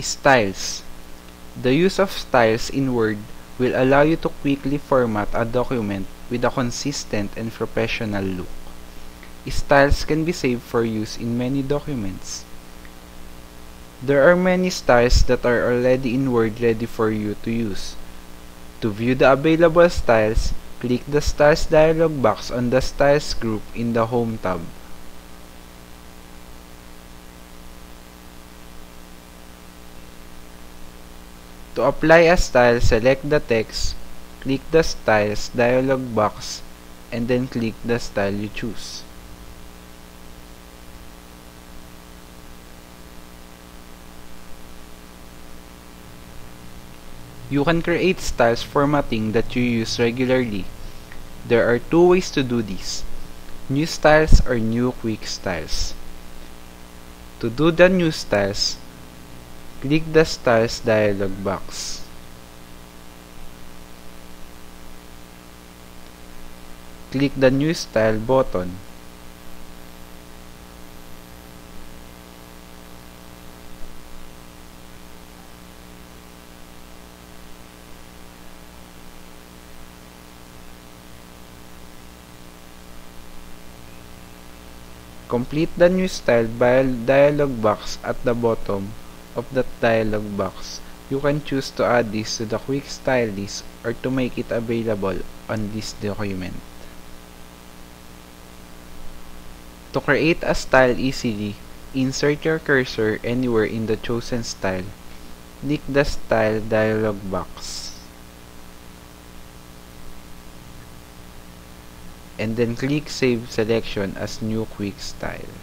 Styles. The use of styles in Word will allow you to quickly format a document with a consistent and professional look. Styles can be saved for use in many documents. There are many styles that are already in Word ready for you to use. To view the available styles, click the Styles dialog box on the Styles group in the Home tab. To apply a style, select the text, click the Styles dialog box, and then click the style you choose. You can create styles formatting that you use regularly. There are two ways to do this: new styles or new quick styles. To do the new styles, click the Styles dialog box. Click the New Style button. Complete the New Style dialog box at the bottom of that dialog box. You can choose to add this to the quick style list or to make it available on this document. To create a style easily, insert your cursor anywhere in the chosen style. Click the Style dialog box. And then click Save Selection as New Quick Style.